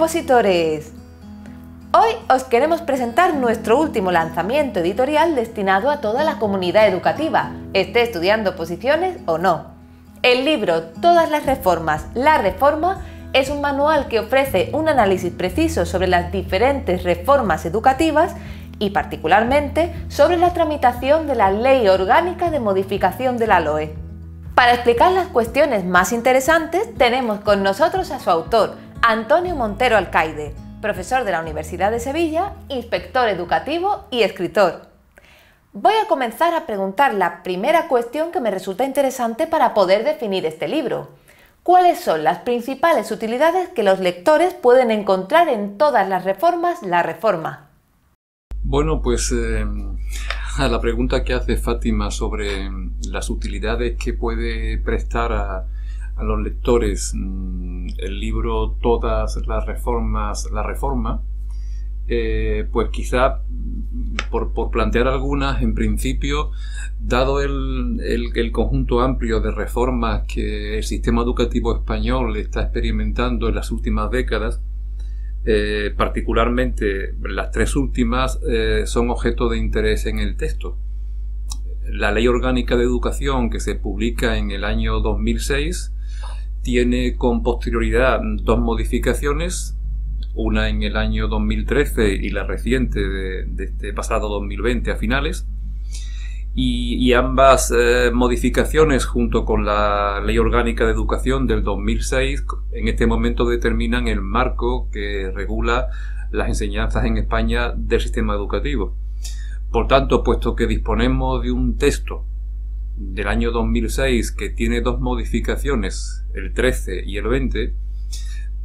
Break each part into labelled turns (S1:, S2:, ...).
S1: opositores! Hoy os queremos presentar nuestro último lanzamiento editorial destinado a toda la comunidad educativa, esté estudiando oposiciones o no. El libro Todas las reformas, la reforma es un manual que ofrece un análisis preciso sobre las diferentes reformas educativas y particularmente sobre la tramitación de la Ley Orgánica de Modificación de la LOE. Para explicar las cuestiones más interesantes tenemos con nosotros a su autor, Antonio Montero Alcaide, profesor de la Universidad de Sevilla, inspector educativo y escritor. Voy a comenzar a preguntar la primera cuestión que me resulta interesante para poder definir este libro. ¿Cuáles son las principales utilidades que los lectores pueden encontrar en todas las reformas, la reforma?
S2: Bueno, pues a la pregunta que hace Fátima sobre las utilidades que puede prestar a los lectores el libro Todas las reformas, la reforma, pues quizá por plantear algunas, en principio, dado el conjunto amplio de reformas que el sistema educativo español está experimentando en las últimas décadas, particularmente las tres últimas son objeto de interés en el texto. La Ley Orgánica de Educación, que se publica en el año 2006, tiene con posterioridad dos modificaciones, una en el año 2013 y la reciente de este pasado 2020 a finales, y ambas modificaciones junto con la Ley Orgánica de Educación del 2006 en este momento determinan el marco que regula las enseñanzas en España del sistema educativo. Por tanto, puesto que disponemos de un texto del año 2006 que tiene dos modificaciones, el 13 y el 20,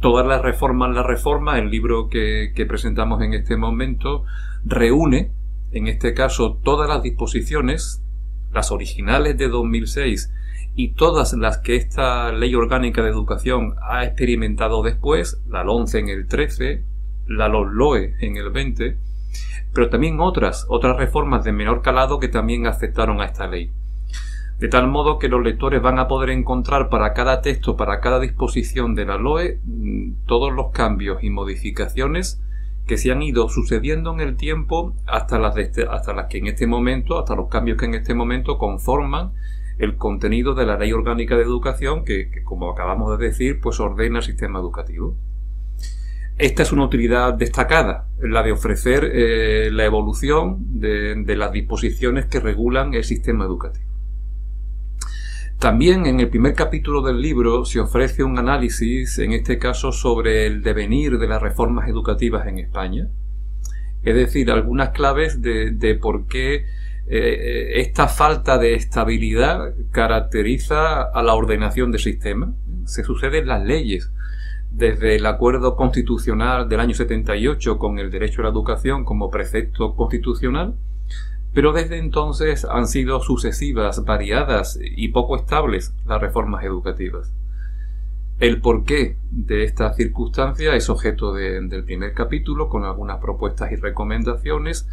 S2: Todas las reformas, la reforma, el libro que presentamos en este momento, reúne, en este caso, todas las disposiciones, las originales de 2006 y todas las que esta Ley Orgánica de Educación ha experimentado después, la LOMCE en el 13, la LOE en el 20, pero también otras reformas de menor calado que también afectaron a esta ley. De tal modo que los lectores van a poder encontrar para cada texto, para cada disposición de la LOE, todos los cambios y modificaciones que se han ido sucediendo en el tiempo hasta los cambios que en este momento conforman el contenido de la Ley Orgánica de Educación que como acabamos de decir, pues ordena el sistema educativo. Esta es una utilidad destacada, la de ofrecer la evolución de las disposiciones que regulan el sistema educativo. También en el primer capítulo del libro se ofrece un análisis, en este caso, sobre el devenir de las reformas educativas en España. Es decir, algunas claves de por qué esta falta de estabilidad caracteriza a la ordenación del sistema. Se suceden las leyes, desde el acuerdo constitucional del año 78 con el derecho a la educación como precepto constitucional, pero desde entonces han sido sucesivas, variadas y poco estables las reformas educativas. El porqué de esta circunstancia es objeto del primer capítulo, con algunas propuestas y recomendaciones,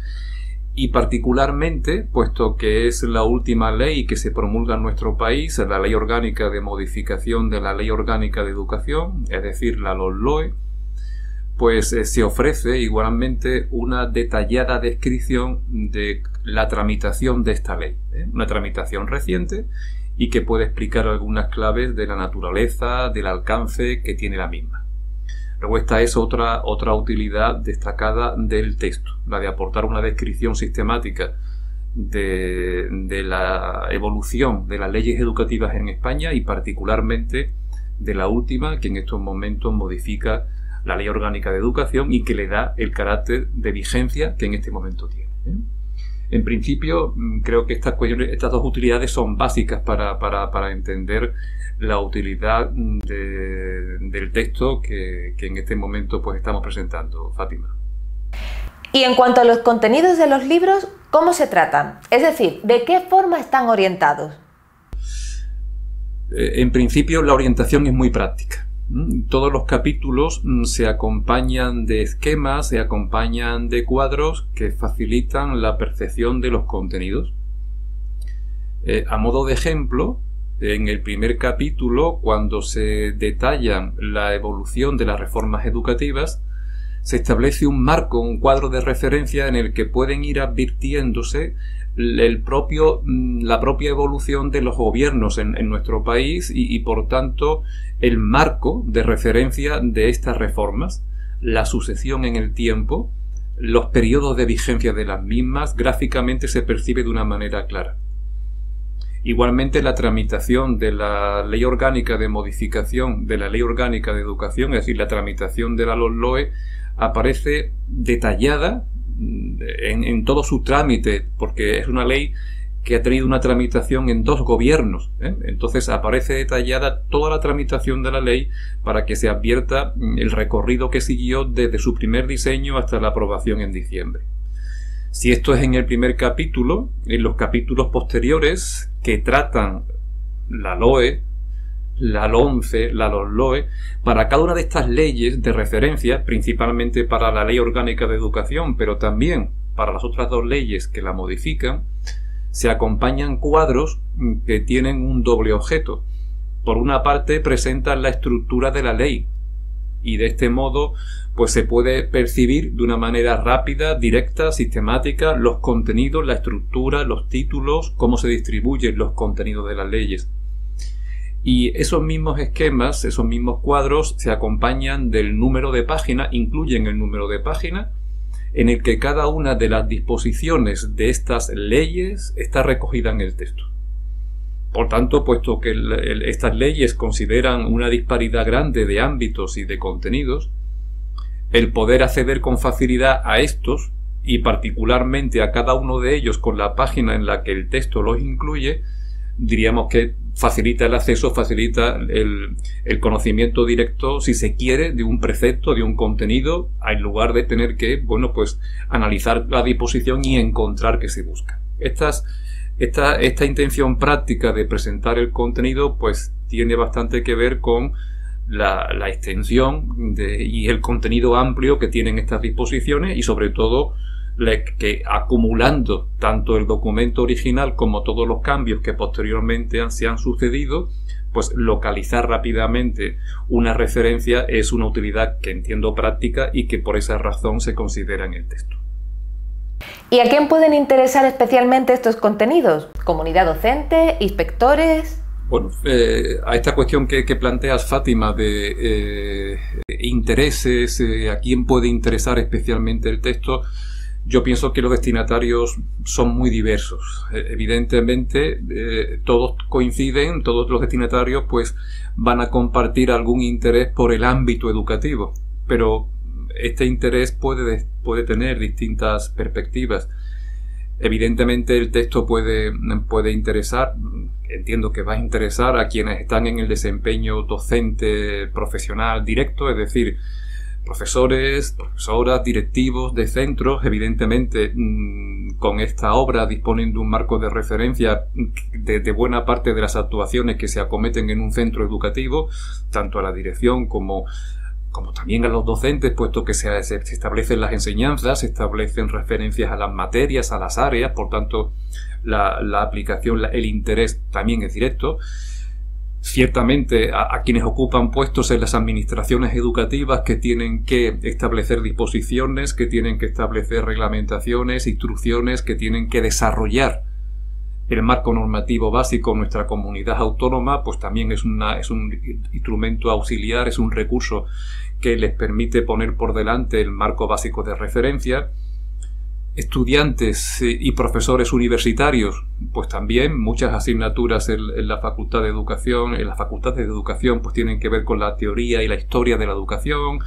S2: y particularmente, puesto que es la última ley que se promulga en nuestro país, la Ley Orgánica de Modificación de la Ley Orgánica de Educación, es decir, la LOE, pues se ofrece igualmente una detallada descripción de la tramitación de esta ley, una tramitación reciente y que puede explicar algunas claves de la naturaleza, del alcance que tiene la misma. Luego esta es otra utilidad destacada del texto, la de aportar una descripción sistemática de la evolución de las leyes educativas en España y particularmente de la última que en estos momentos modifica la Ley Orgánica de Educación y que le da el carácter de vigencia que en este momento tiene. En principio, creo que estas dos utilidades son básicas para entender la utilidad del texto que en este momento pues estamos presentando, Fátima.
S1: Y en cuanto a los contenidos de los libros, ¿cómo se tratan? Es decir, ¿de qué forma están orientados?
S2: En principio, la orientación es muy práctica. Todos los capítulos se acompañan de esquemas, se acompañan de cuadros que facilitan la percepción de los contenidos. A modo de ejemplo, en el primer capítulo, cuando se detallan la evolución de las reformas educativas, se establece un marco, un cuadro de referencia en el que pueden ir advirtiéndose la propia evolución de los gobiernos en nuestro país y por tanto el marco de referencia de estas reformas, la sucesión en el tiempo, los periodos de vigencia de las mismas, gráficamente se percibe de una manera clara. Igualmente, la tramitación de la Ley Orgánica de Modificación de la Ley Orgánica de Educación, es decir, la tramitación de la LOE, aparece detallada en todo su trámite, porque es una ley que ha tenido una tramitación en 2 gobiernos, ¿eh? Entonces aparece detallada toda la tramitación de la ley para que se advierta el recorrido que siguió desde su primer diseño hasta la aprobación en diciembre. Si esto es en el primer capítulo, en los capítulos posteriores que tratan la LOE, la LOMCE, la LOMLOE, para cada una de estas leyes de referencia, principalmente para la Ley Orgánica de Educación, pero también para las otras 2 leyes que la modifican, se acompañan cuadros que tienen un doble objeto. Por una parte, presentan la estructura de la ley, y de este modo pues se puede percibir de una manera rápida, directa, sistemática los contenidos, la estructura, los títulos, cómo se distribuyen los contenidos de las leyes. Y esos mismos esquemas, esos mismos cuadros se acompañan del número de página, incluyen el número de página, en el que cada una de las disposiciones de estas leyes está recogida en el texto. Por tanto, puesto que estas leyes consideran una disparidad grande de ámbitos y de contenidos, el poder acceder con facilidad a estos, y particularmente a cada uno de ellos con la página en la que el texto los incluye, diríamos que facilita el acceso, facilita el conocimiento directo, si se quiere, de un precepto, de un contenido, en lugar de tener que, bueno, pues analizar la disposición y encontrar qué se busca. Esta intención práctica de presentar el contenido, pues tiene bastante que ver con la extensión y el contenido amplio que tienen estas disposiciones, y sobre todo que acumulando tanto el documento original como todos los cambios que posteriormente se han sucedido, pues localizar rápidamente una referencia es una utilidad que entiendo práctica y que por esa razón se considera en el texto.
S1: ¿Y a quién pueden interesar especialmente estos contenidos? ¿Comunidad docente? ¿Inspectores?
S2: Bueno, a esta cuestión que planteas, Fátima, de intereses, a quién puede interesar especialmente el texto, yo pienso que los destinatarios son muy diversos. Evidentemente, todos coinciden, todos los destinatarios pues van a compartir algún interés por el ámbito educativo, pero este interés puede tener distintas perspectivas. Evidentemente el texto puede interesar, entiendo que va a interesar a quienes están en el desempeño docente profesional directo, es decir, profesores, profesoras, directivos de centros. Evidentemente con esta obra disponen de un marco de referencia de buena parte de las actuaciones que se acometen en un centro educativo, tanto a la dirección como también a los docentes, puesto que se establecen las enseñanzas, se establecen referencias a las materias, a las áreas, por tanto la aplicación, el interés también es directo. Ciertamente a quienes ocupan puestos en las administraciones educativas, que tienen que establecer disposiciones, que tienen que establecer reglamentaciones, instrucciones, que tienen que desarrollar el marco normativo básico en nuestra comunidad autónoma, pues también es un instrumento auxiliar, es un recurso que les permite poner por delante el marco básico de referencia. Estudiantes y profesores universitarios, pues también muchas asignaturas en la Facultad de Educación, en las facultades de educación, pues tienen que ver con la teoría y la historia de la educación,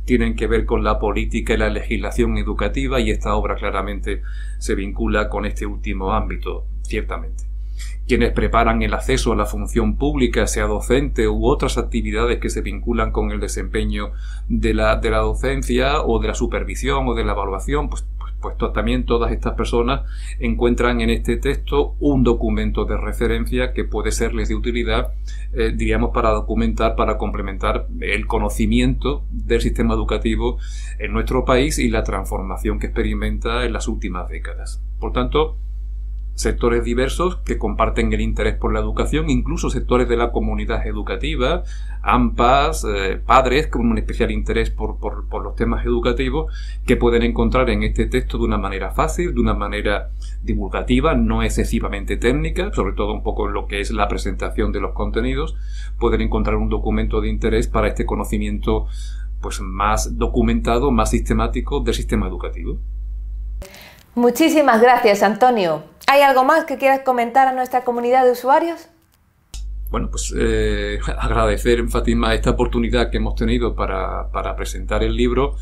S2: tienen que ver con la política y la legislación educativa, y esta obra claramente se vincula con este último ámbito, ciertamente. Quienes preparan el acceso a la función pública, sea docente u otras actividades que se vinculan con el desempeño de la docencia o de la supervisión o de la evaluación, pues también todas estas personas encuentran en este texto un documento de referencia que puede serles de utilidad, diríamos, para documentar, para complementar el conocimiento del sistema educativo en nuestro país y la transformación que experimenta en las últimas décadas. Por tanto, sectores diversos que comparten el interés por la educación, incluso sectores de la comunidad educativa, AMPAs, padres con un especial interés por los temas educativos, que pueden encontrar en este texto de una manera fácil, de una manera divulgativa, no excesivamente técnica, sobre todo un poco en lo que es la presentación de los contenidos, pueden encontrar un documento de interés para este conocimiento pues más documentado, más sistemático del sistema educativo.
S1: Muchísimas gracias, Antonio. ¿Hay algo más que quieras comentar a nuestra comunidad de usuarios?
S2: Bueno, pues agradecer, Fátima, esta oportunidad que hemos tenido para presentar el libro.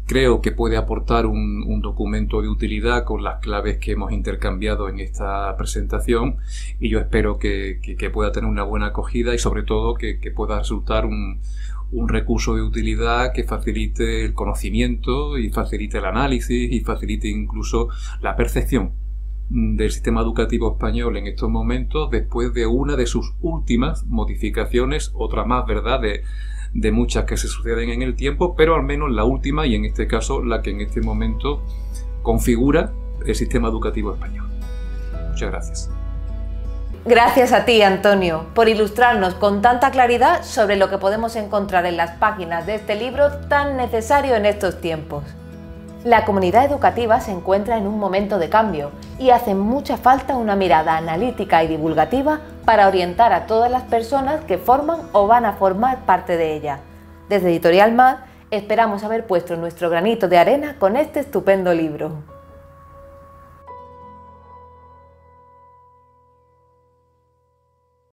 S2: Creo que puede aportar un documento de utilidad con las claves que hemos intercambiado en esta presentación, y yo espero que pueda tener una buena acogida y sobre todo que pueda resultar un recurso de utilidad que facilite el conocimiento y facilite el análisis y facilite incluso la percepción del sistema educativo español en estos momentos, después de una de sus últimas modificaciones, otra más, ¿verdad?, de muchas que se suceden en el tiempo, pero al menos la última, y en este caso la que en este momento configura el sistema educativo español. Muchas gracias.
S1: Gracias a ti, Antonio, por ilustrarnos con tanta claridad sobre lo que podemos encontrar en las páginas de este libro tan necesario en estos tiempos. La comunidad educativa se encuentra en un momento de cambio y hace mucha falta una mirada analítica y divulgativa para orientar a todas las personas que forman o van a formar parte de ella. Desde Editorial MAD esperamos haber puesto nuestro granito de arena con este estupendo libro.